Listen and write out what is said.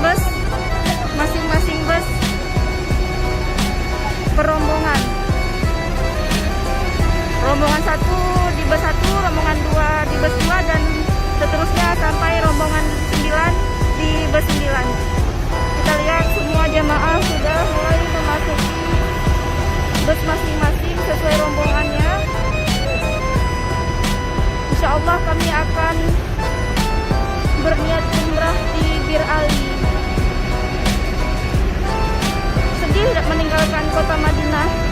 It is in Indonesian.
bus, masing-masing bus per rombongan. Rombongan 1 di bus 1, rombongan 2 di bus 2, dan seterusnya sampai rombongan 9 di bus 9. Kita lihat semua jamaah sudah mulai memasuki bus masing-masing sesuai rombongannya. Insya Allah kami akan berniat umrah di Bir Ali. Sedih meninggalkan kota Madinah.